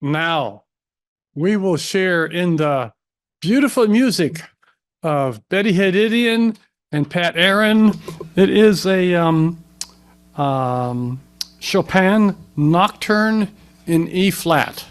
Now, we will share in the beautiful music of Betty Hedidian and Pat Aaron. It is a Chopin Nocturne in E flat.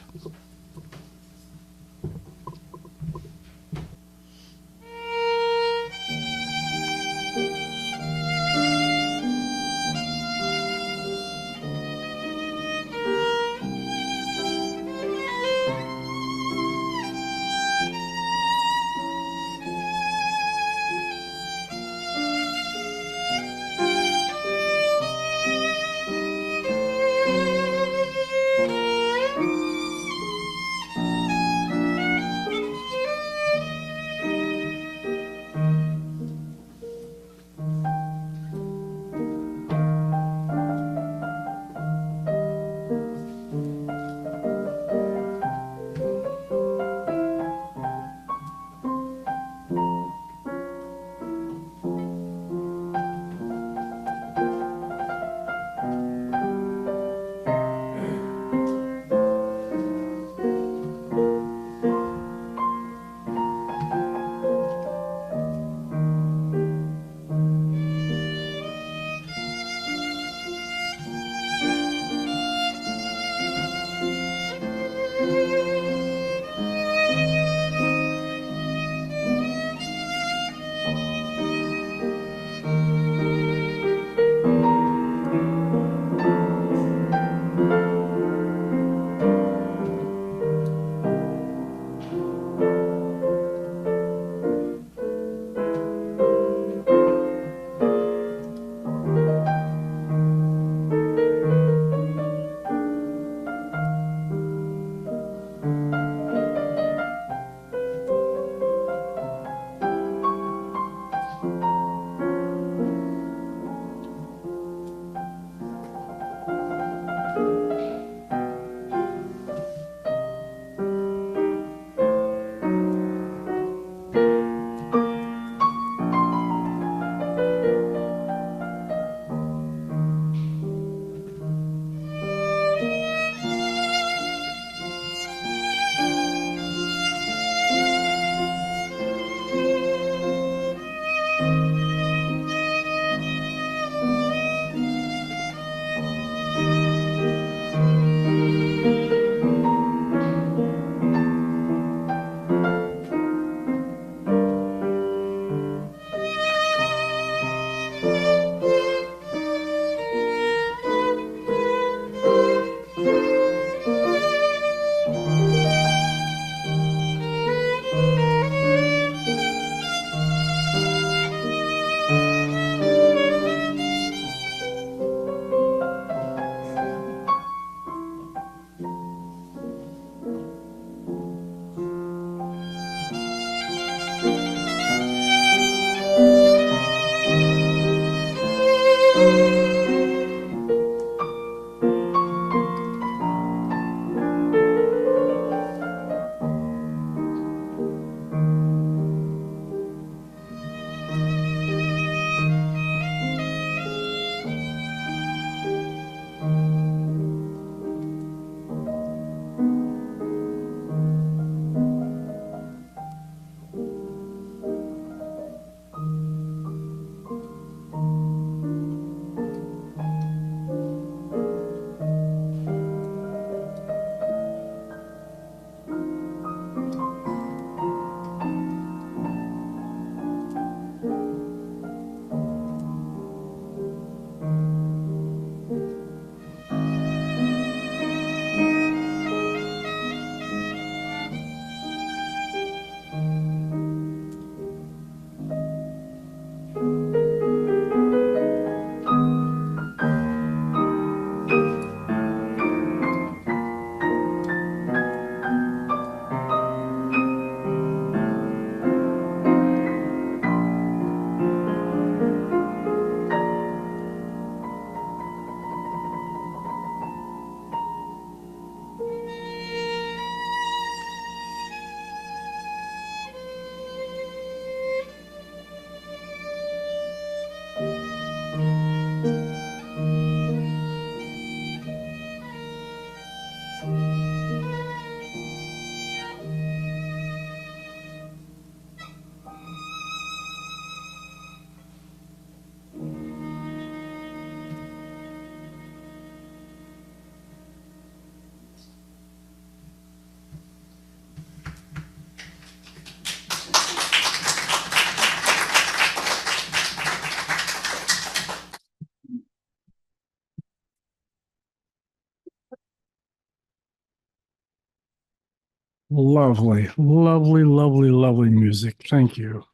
Lovely, lovely, lovely, lovely music. Thank you.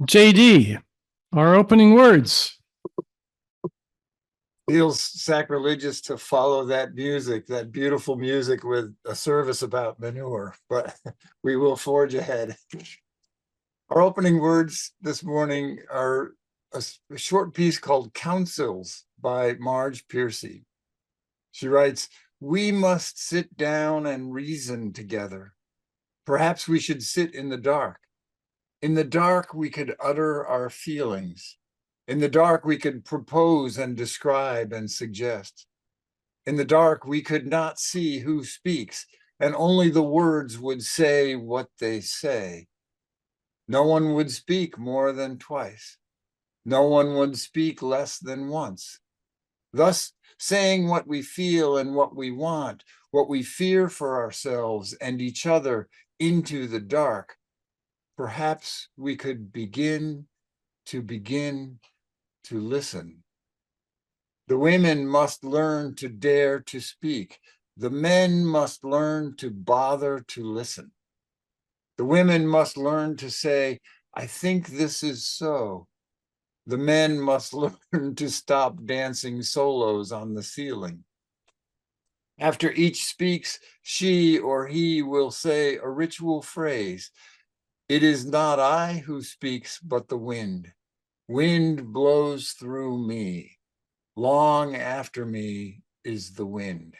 JD, our opening words. Feels sacrilegious to follow that music, that beautiful music, with a service about manure, but we will forge ahead. Our opening words this morning are a short piece called Counsels by Marge Piercy. She writes, "We must sit down and reason together. Perhaps we should sit in the dark. In the dark, we could utter our feelings. In the dark, we could propose and describe and suggest. In the dark, we could not see who speaks, and only the words would say what they say. No one would speak more than twice. No one would speak less than once. Thus, saying what we feel and what we want, what we fear for ourselves and each other into the dark, perhaps we could begin to listen. The women must learn to dare to speak. The men must learn to bother to listen. The women must learn to say, I think this is so. The men must learn to stop dancing solos on the ceiling. After each speaks, she or he will say a ritual phrase. It is not I who speaks, but the wind. Wind blows through me. Long after me is the wind.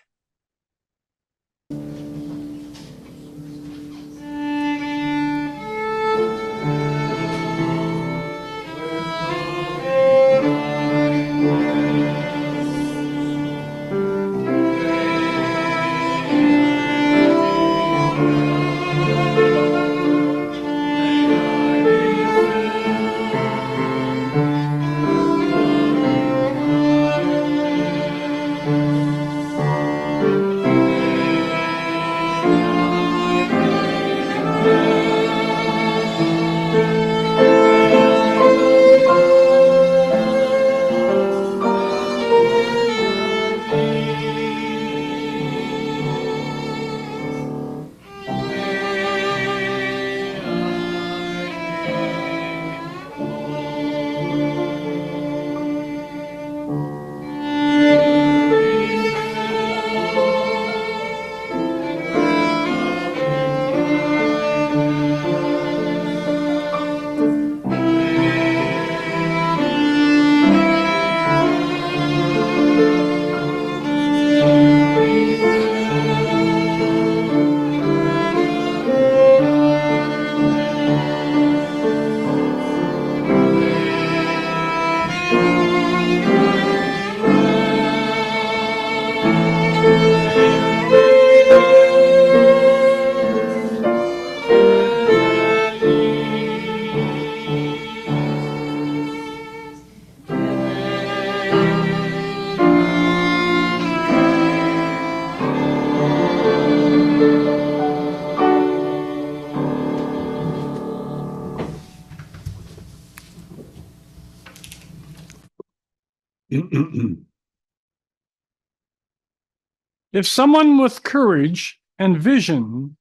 If someone with courage and vision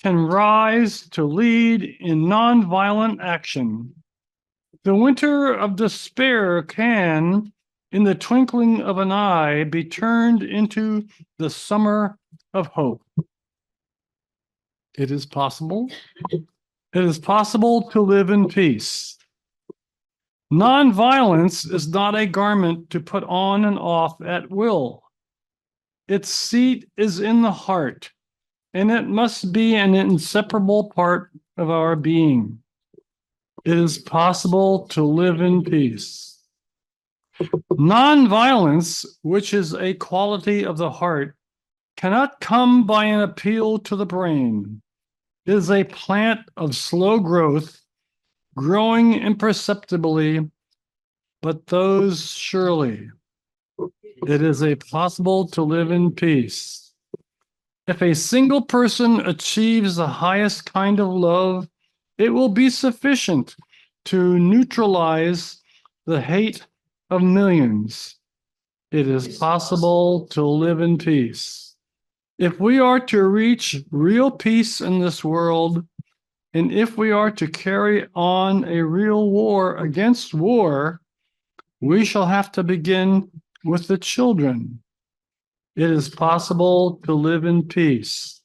can rise to lead in nonviolent action, the winter of despair can, in the twinkling of an eye, be turned into the summer of hope. It is possible. It is possible to live in peace. Nonviolence is not a garment to put on and off at will. Its seat is in the heart, and it must be an inseparable part of our being. It is possible to live in peace. Nonviolence, which is a quality of the heart, cannot come by an appeal to the brain. It is a plant of slow growth, growing imperceptibly, but those surely. It is a possible to live in peace. If a single person achieves the highest kind of love, it will be sufficient to neutralize the hate of millions. It is possible to live in peace. If we are to reach real peace in this world, and if we are to carry on a real war against war, we shall have to begin with the children. It is possible to live in peace.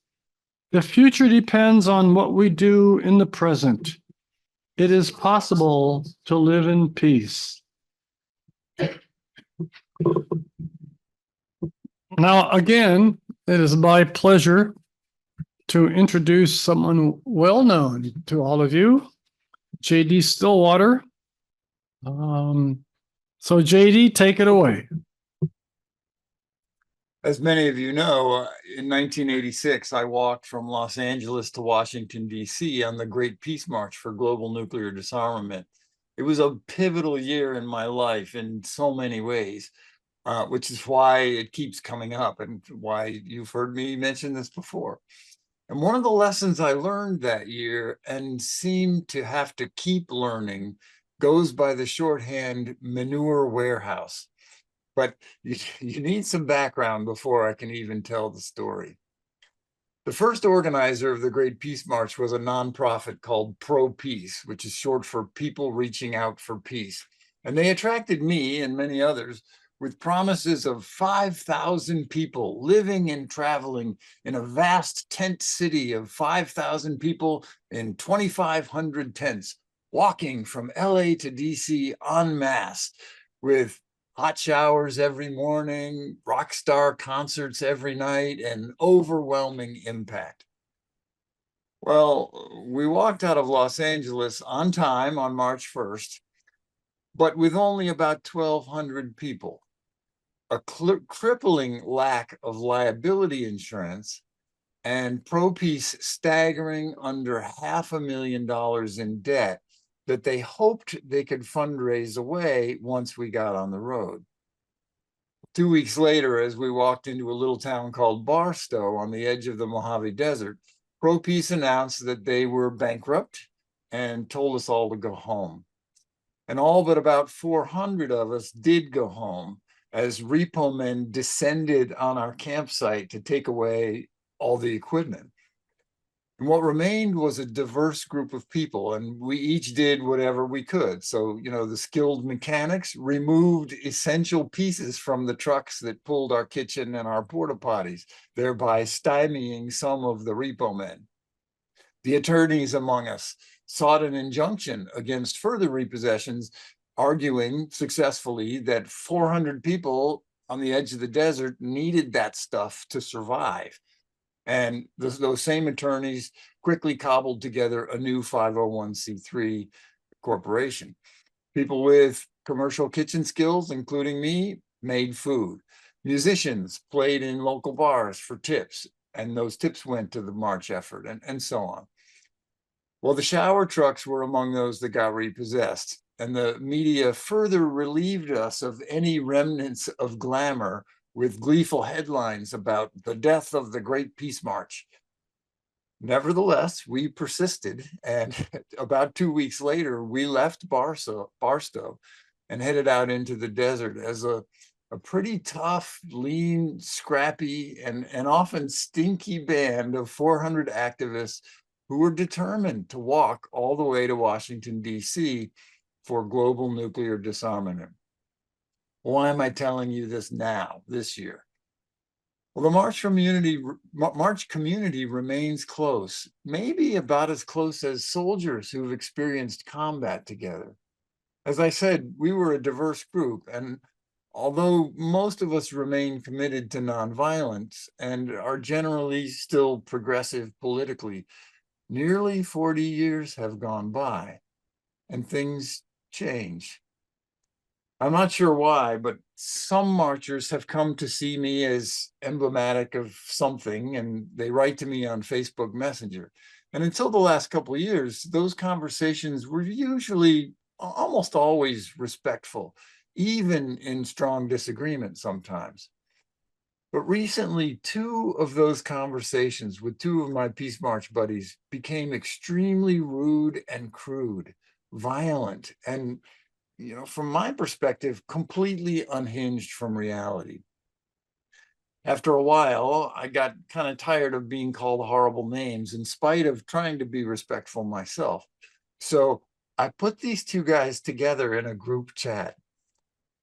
The future depends on what we do in the present. It is possible to live in peace. Now, again, it is my pleasure to introduce someone well known to all of you, J.D. Stillwater. So J.D., take it away. As many of you know, in 1986, I walked from Los Angeles to Washington, D.C. on the Great Peace March for global nuclear disarmament. It was a pivotal year in my life in so many ways, which is why it keeps coming up and why you've heard me mention this before. And one of the lessons I learned that year and seem to have to keep learning goes by the shorthand Manure warehouse. But you need some background before I can even tell the story. The first organizer of the Great Peace March was a nonprofit called Pro Peace, which is short for People Reaching Out for Peace. And they attracted me and many others with promises of 5,000 people living and traveling in a vast tent city of 5,000 people in 2,500 tents, walking from LA to DC en masse with hot showers every morning, rock star concerts every night, and overwhelming impact. Well, we walked out of Los Angeles on time on March 1st, but with only about 1,200 people, a crippling lack of liability insurance, and Pro-Peace staggering under $500,000 in debt that they hoped they could fundraise away once we got on the road. 2 weeks later, as we walked into a little town called Barstow on the edge of the Mojave Desert, Pro-Peace announced that they were bankrupt and told us all to go home. And all but about 400 of us did go home as repo men descended on our campsite to take away all the equipment. And what remained was a diverse group of people, and we each did whatever we could. So, the skilled mechanics removed essential pieces from the trucks that pulled our kitchen and our porta potties, thereby stymieing some of the repo men. The attorneys among us sought an injunction against further repossessions, arguing successfully that 400 people on the edge of the desert needed that stuff to survive. And those same attorneys quickly cobbled together a new 501c3 corporation. People with commercial kitchen skills, including me, made food. Musicians played in local bars for tips, and those tips went to the march effort, and so on. Well, the shower trucks were among those that got repossessed, and the media further relieved us of any remnants of glamour with gleeful headlines about the death of the Great Peace March. Nevertheless, we persisted, and about 2 weeks later, we left Barstow and headed out into the desert as a pretty tough, lean, scrappy, and often stinky band of 400 activists who were determined to walk all the way to Washington, D.C. for global nuclear disarmament. Why am I telling you this now, this year? Well, the March community remains close, maybe about as close as soldiers who've experienced combat together. As I said, we were a diverse group, and although most of us remain committed to nonviolence and are generally still progressive politically, nearly 40 years have gone by, and things change. I'm not sure why, but some marchers have come to see me as emblematic of something, and they write to me on Facebook Messenger. And until the last couple of years, those conversations were usually almost always respectful, even in strong disagreement sometimes. But recently, 2 of those conversations with 2 of my Peace March buddies became extremely rude and crude, violent, and from my perspective, completely unhinged from reality. After a while, I got kind of tired of being called horrible names in spite of trying to be respectful myself. So I put these two guys together in a group chat.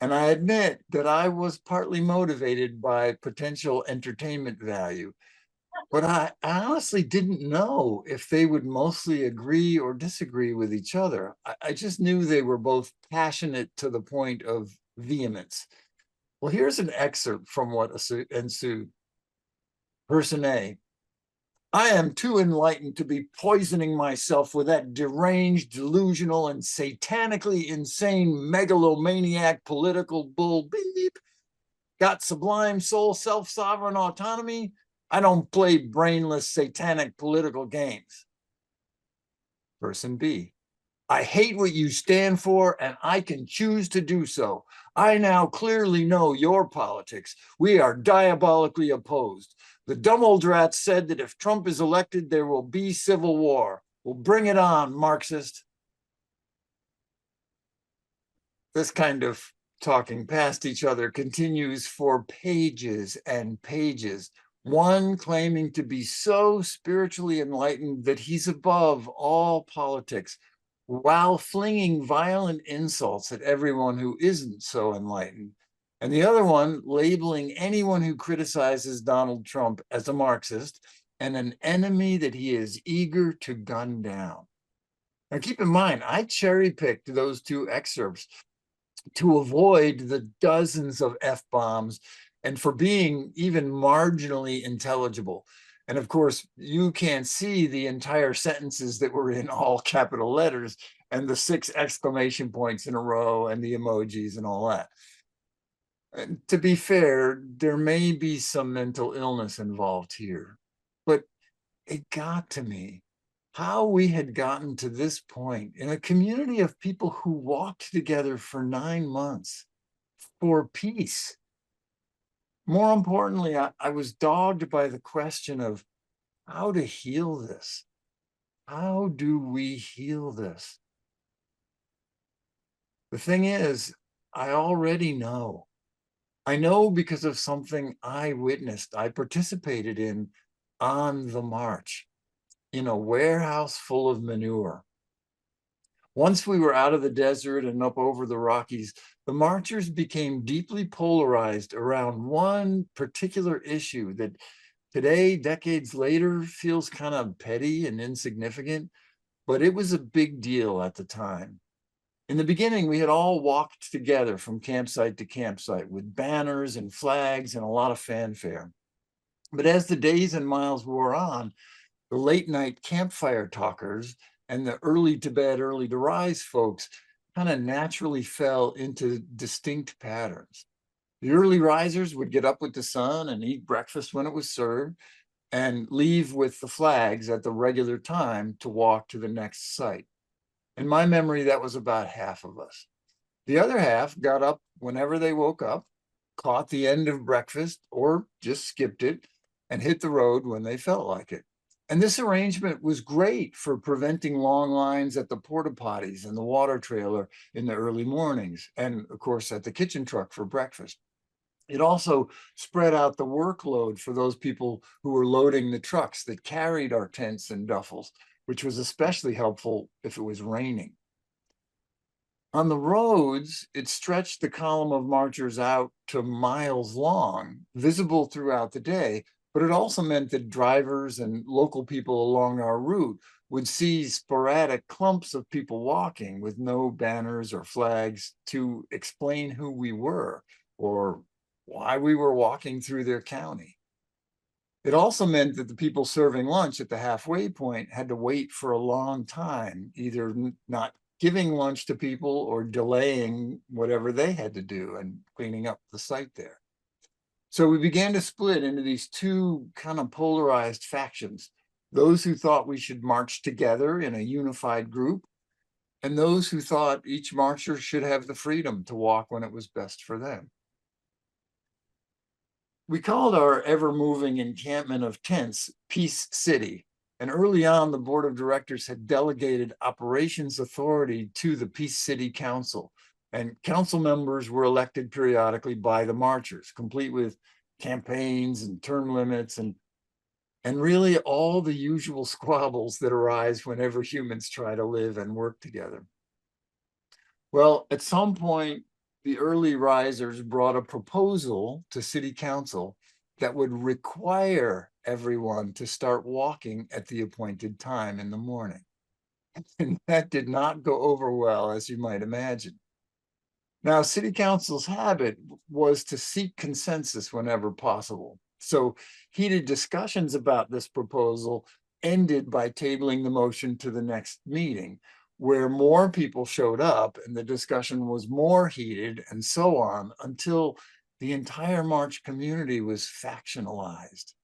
And I admit that I was partly motivated by potential entertainment value, but I honestly didn't know if they would mostly agree or disagree with each other. I just knew they were both passionate to the point of vehemence. Well, here's an excerpt from what ensued. Person A: I am too enlightened to be poisoning myself with that deranged, delusional, and satanically insane megalomaniac political bull beep. Got sublime soul, self-sovereign autonomy. I don't play brainless, satanic political games. Person B: I hate what you stand for, and I can choose to do so. I now clearly know your politics. We are diabolically opposed. The dumb old rat said that if Trump is elected, there will be civil war. Well, bring it on, Marxist. This kind of talking past each other continues for pages and pages. One claiming to be so spiritually enlightened that he's above all politics, while flinging violent insults at everyone who isn't so enlightened. And the other one labeling anyone who criticizes Donald Trump as a Marxist and an enemy that he is eager to gun down. Now, keep in mind, I cherry picked those two excerpts to avoid the dozens of F-bombs and for being even marginally intelligible. And of course, you can't see the entire sentences that were in all capital letters and the 6 exclamation points in a row and the emojis and all that. And to be fair, there may be some mental illness involved here, but it got to me how we had gotten to this point in a community of people who walked together for 9 months for peace. More importantly, I was dogged by the question of how to heal this. How do we heal this? The thing is, I already know. I know because of something I witnessed, I participated in on the march in a warehouse full of manure. Once we were out of the desert and up over the Rockies, the marchers became deeply polarized around one particular issue that today, decades later, feels kind of petty and insignificant, but it was a big deal at the time. In the beginning, we had all walked together from campsite to campsite with banners and flags and a lot of fanfare. But as the days and miles wore on, the late night campfire talkers and the early to bed, early to rise folks kind of naturally fell into distinct patterns. The early risers would get up with the sun and eat breakfast when it was served and leave with the flags at the regular time to walk to the next site. In my memory, that was about half of us. The other half got up whenever they woke up, caught the end of breakfast or just skipped it, and hit the road when they felt like it. And this arrangement was great for preventing long lines at the porta potties and the water trailer in the early mornings, and of course at the kitchen truck for breakfast. It also spread out the workload for those people who were loading the trucks that carried our tents and duffels, which was especially helpful if it was raining. On the roads, it stretched the column of marchers out to miles long, visible throughout the day, but it also meant that drivers and local people along our route would see sporadic clumps of people walking with no banners or flags to explain who we were or why we were walking through their county. It also meant that the people serving lunch at the halfway point had to wait for a long time, either not giving lunch to people or delaying whatever they had to do and cleaning up the site there. So we began to split into these two kind of polarized factions, those who thought we should march together in a unified group, and those who thought each marcher should have the freedom to walk when it was best for them. We called our ever-moving encampment of tents Peace City, and early on, the board of directors had delegated operations authority to the Peace City Council, And council members were elected periodically by the marchers, complete with campaigns and term limits and really all the usual squabbles that arise whenever humans try to live and work together. Well, at some point, the early risers brought a proposal to city council that would require everyone to start walking at the appointed time in the morning. And that did not go over well, as you might imagine. Now, city council's habit was to seek consensus whenever possible. So heated discussions about this proposal ended by tabling the motion to the next meeting, where more people showed up and the discussion was more heated and so on until the entire March community was factionalized.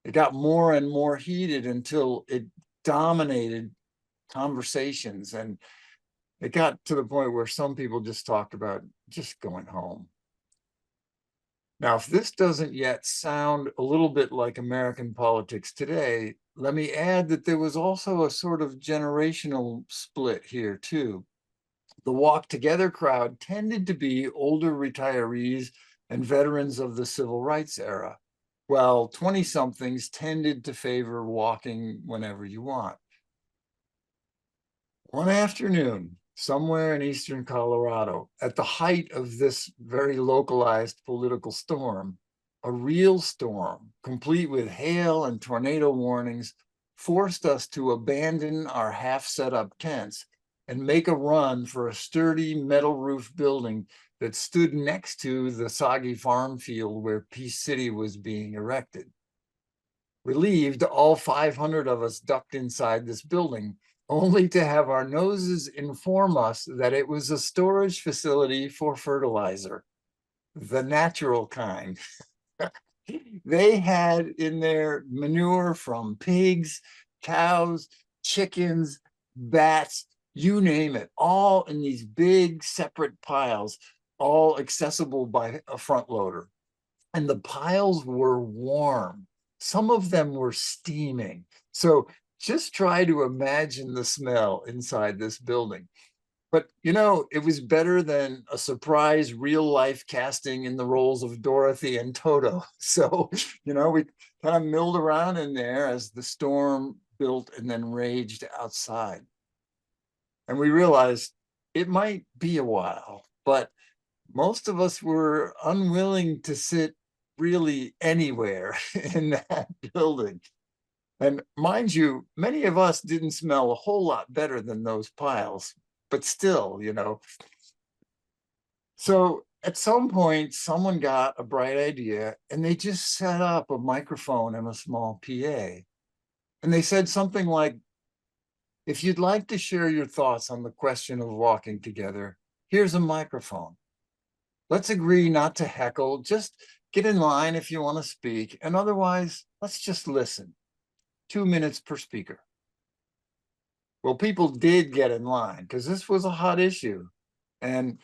It got more and more heated until it dominated conversations, and it got to the point where some people just talked about just going home. Now, if this doesn't yet sound a little bit like American politics today, let me add that there was also a sort of generational split here too. The Walk Together crowd tended to be older retirees and veterans of the civil rights era, while 20-somethings tended to favor walking whenever you want. One afternoon, somewhere in eastern Colorado, at the height of this very localized political storm, a real storm, complete with hail and tornado warnings, forced us to abandon our half-set-up tents and make a run for a sturdy metal roof building that stood next to the soggy farm field where Peace City was being erected. Relieved, all 500 of us ducked inside this building, only to have our noses inform us that it was a storage facility for fertilizer, the natural kind. They had in there manure from pigs, cows, chickens, bats, you name it, all in these big separate piles, all accessible by a front loader. And the piles were warm. Some of them were steaming. So just try to imagine the smell inside this building. But, you know, it was better than a surprise real life casting in the roles of Dorothy and Toto. So, you know, we kind of milled around in there as the storm built and then raged outside. And we realized it might be a while, but most of us were unwilling to sit really anywhere in that building. And mind you, many of us didn't smell a whole lot better than those piles, but still, you know. So at some point, someone got a bright idea and they just set up a microphone and a small PA. And they said something like, if you'd like to share your thoughts on the question of walking together, here's a microphone. Let's agree not to heckle, just get in line if you want to speak, and otherwise, let's just listen. 2 minutes per speaker. Well, people did get in line because this was a hot issue. And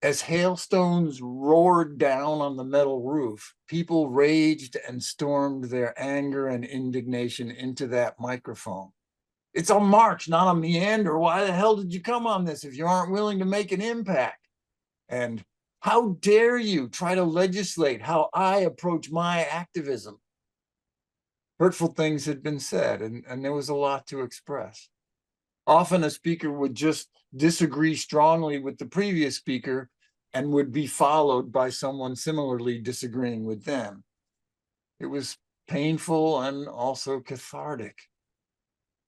as hailstones roared down on the metal roof, people raged and stormed their anger and indignation into that microphone. It's a march, not a meander. Why the hell did you come on this if you aren't willing to make an impact? And how dare you try to legislate how I approach my activism? Hurtful things had been said, and there was a lot to express. Often a speaker would just disagree strongly with the previous speaker and would be followed by someone similarly disagreeing with them. It was painful and also cathartic.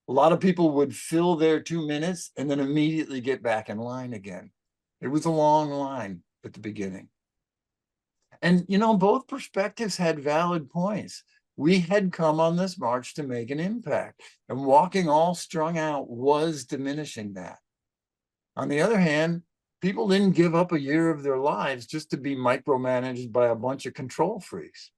A lot of people would fill their 2 minutes and then immediately get back in line again. It was a long line at the beginning. And, you know, both perspectives had valid points. We had come on this march to make an impact, and walking all strung out was diminishing that. On the other hand, people didn't give up a year of their lives just to be micromanaged by a bunch of control freaks.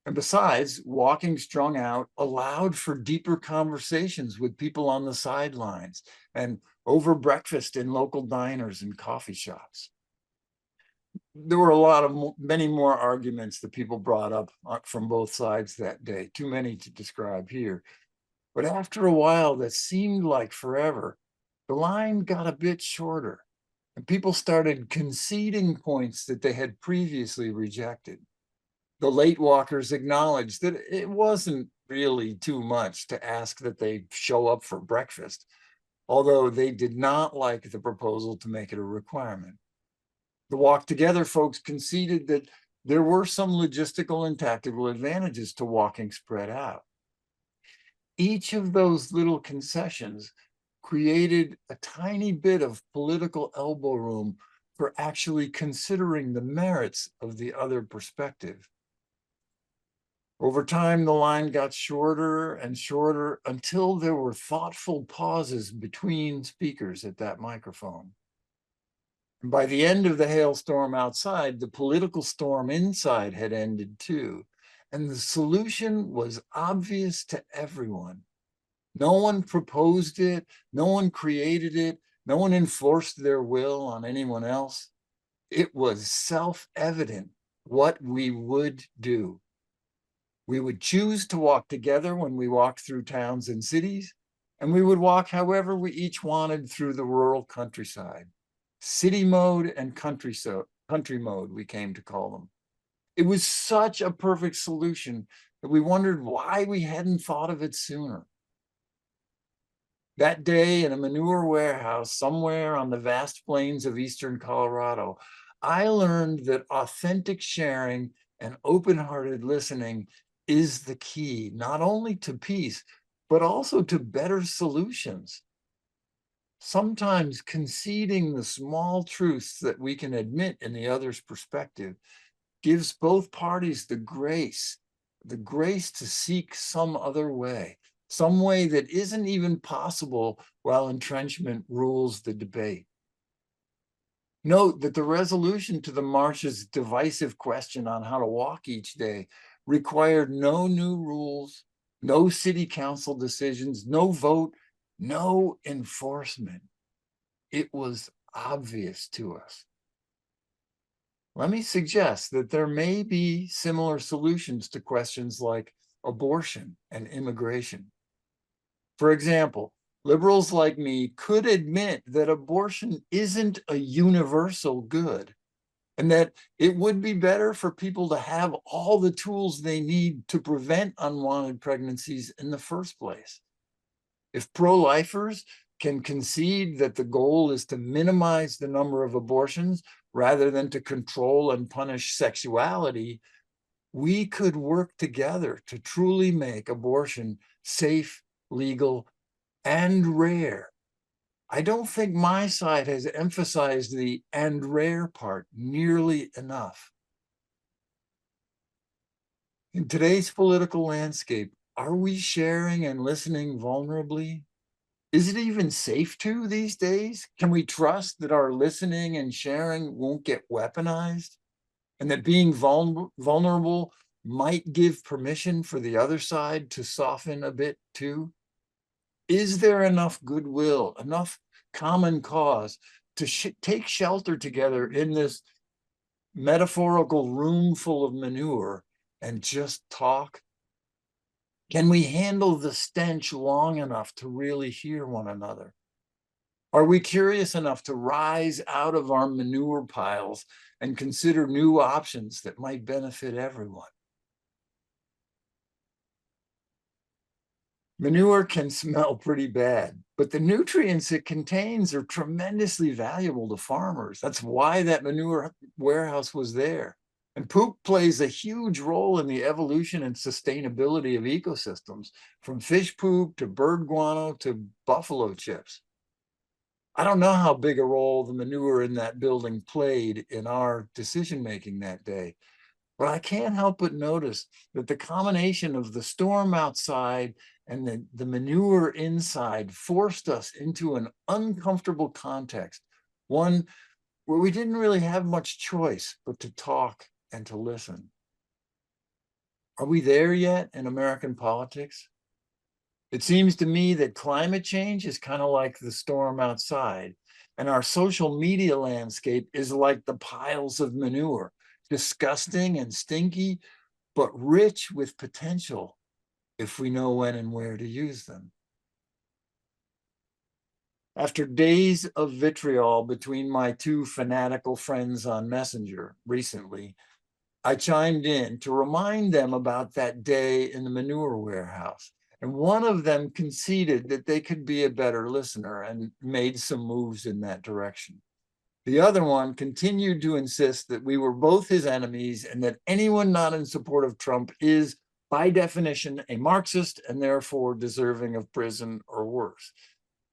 And besides, walking strung out allowed for deeper conversations with people on the sidelines and over breakfast in local diners and coffee shops. There were many more arguments that people brought up from both sides that day, too many to describe here. But after a while that seemed like forever, the line got a bit shorter. And people started conceding points that they had previously rejected. The late walkers acknowledged that it wasn't really too much to ask that they show up for breakfast, although they did not like the proposal to make it a requirement. The Walk Together folks conceded that there were some logistical and tactical advantages to walking spread out. Each of those little concessions created a tiny bit of political elbow room for actually considering the merits of the other perspective. Over time, the line got shorter and shorter until there were thoughtful pauses between speakers at that microphone. And by the end of the hailstorm outside, the political storm inside had ended too. And the solution was obvious to everyone. No one proposed it, no one created it, no one enforced their will on anyone else. It was self-evident what we would do. We would choose to walk together when we walked through towns and cities, and we would walk however we each wanted through the rural countryside. City mode and country mode, we came to call them. It was such a perfect solution that we wondered why we hadn't thought of it sooner. That day in a manure warehouse somewhere on the vast plains of eastern Colorado, I learned that authentic sharing and open-hearted listening is the key, not only to peace, but also to better solutions. Sometimes conceding the small truths that we can admit in the other's perspective gives both parties the grace to seek some other way, some way that isn't even possible while entrenchment rules the debate. Note that the resolution to the march's divisive question on how to walk each day required no new rules, no city council decisions, no vote, no enforcement. It was obvious to us. Let me suggest that there may be similar solutions to questions like abortion and immigration. For example, liberals like me could admit that abortion isn't a universal good and that it would be better for people to have all the tools they need to prevent unwanted pregnancies in the first place. If pro-lifers can concede that the goal is to minimize the number of abortions rather than to control and punish sexuality, we could work together to truly make abortion safe, legal, and rare. I don't think my side has emphasized the and rare part nearly enough. In today's political landscape, are we sharing and listening vulnerably? Is it even safe to these days? Can we trust that our listening and sharing won't get weaponized? And that being vulnerable might give permission for the other side to soften a bit too? Is there enough goodwill, enough common cause to take shelter together in this metaphorical room full of manure and just talk? Can we handle the stench long enough to really hear one another? Are we curious enough to rise out of our manure piles and consider new options that might benefit everyone? Manure can smell pretty bad, but the nutrients it contains are tremendously valuable to farmers. That's why that manure warehouse was there. And poop plays a huge role in the evolution and sustainability of ecosystems, from fish poop to bird guano to buffalo chips. I don't know how big a role the manure in that building played in our decision-making that day, but I can't help but notice that the combination of the storm outside and the manure inside forced us into an uncomfortable context, one where we didn't really have much choice but to talk and to listen. Are we there yet in American politics? It seems to me that climate change is kind of like the storm outside, and our social media landscape is like the piles of manure, disgusting and stinky, but rich with potential if we know when and where to use them. After days of vitriol between my two fanatical friends on Messenger recently, I chimed in to remind them about that day in the manure warehouse. And one of them conceded that they could be a better listener and made some moves in that direction. The other one continued to insist that we were both his enemies and that anyone not in support of Trump is, by definition, a Marxist and therefore deserving of prison or worse.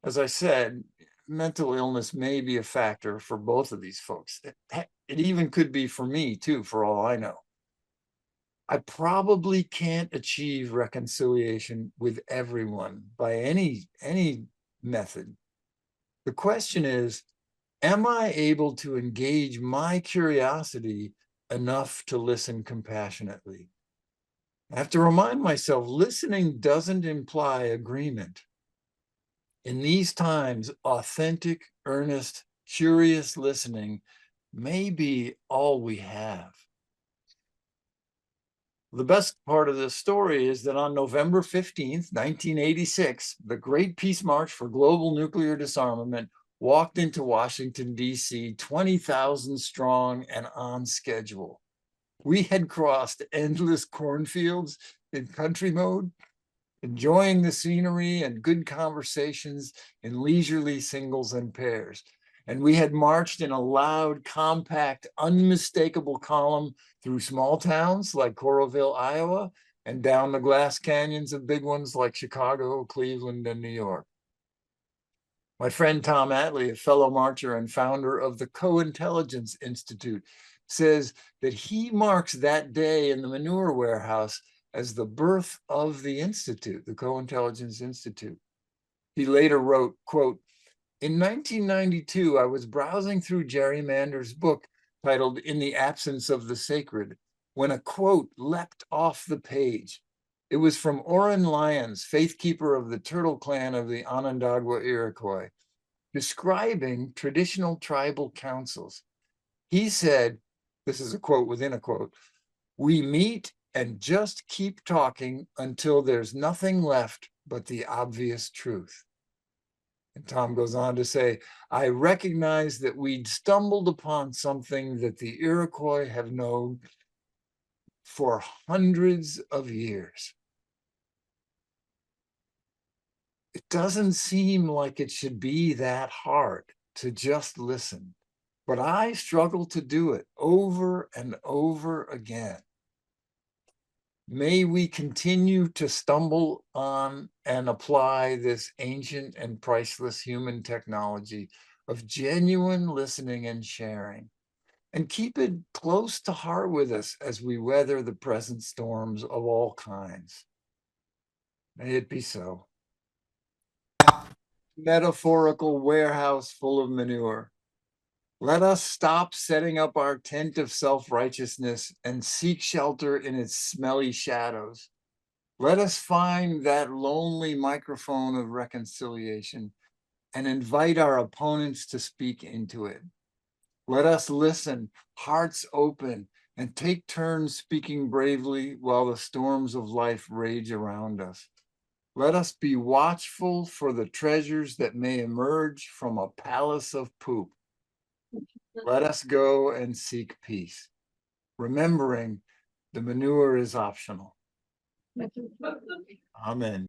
As I said, mental illness may be a factor for both of these folks. It even could be for me too, for all I know. I probably can't achieve reconciliation with everyone by any method. The question is, am I able to engage my curiosity enough to listen compassionately? I have to remind myself, listening doesn't imply agreement. In these times, authentic, earnest, curious listening may be all we have. The best part of this story is that on November 15th, 1986, the Great Peace March for Global Nuclear Disarmament walked into Washington, D.C., 20,000 strong and on schedule. We had crossed endless cornfields in country mode, enjoying the scenery and good conversations in leisurely singles and pairs. And we had marched in a loud, compact, unmistakable column through small towns like Coralville, Iowa, and down the glass canyons of big ones like Chicago, Cleveland, and New York. My friend Tom Atlee, a fellow marcher and founder of the Co-Intelligence Institute, says that he marks that day in the manure warehouse as the birth of the Institute, the Co-Intelligence Institute. He later wrote, quote, "In 1992, I was browsing through Jerry Mander's book titled In the Absence of the Sacred, when a quote leapt off the page. It was from Oren Lyons, faith keeper of the Turtle Clan of the Onondaga Iroquois, describing traditional tribal councils. He said, this is a quote within a quote, "We meet and just keep talking until there's nothing left but the obvious truth." And Tom goes on to say, "I recognized that we'd stumbled upon something that the Iroquois have known for hundreds of years." It doesn't seem like it should be that hard to just listen, but I struggle to do it over and over again. May we continue to stumble on and apply this ancient and priceless human technology of genuine listening and sharing, and keep it close to heart with us as we weather the present storms of all kinds. May it be so. Metaphorical warehouse full of manure. Let us stop setting up our tent of self-righteousness and seek shelter in its smelly shadows. Let us find that lonely microphone of reconciliation and invite our opponents to speak into it. Let us listen, hearts open, and take turns speaking bravely while the storms of life rage around us. Let us be watchful for the treasures that may emerge from a palace of poop. Let us go and seek peace, remembering the manure is optional. Amen.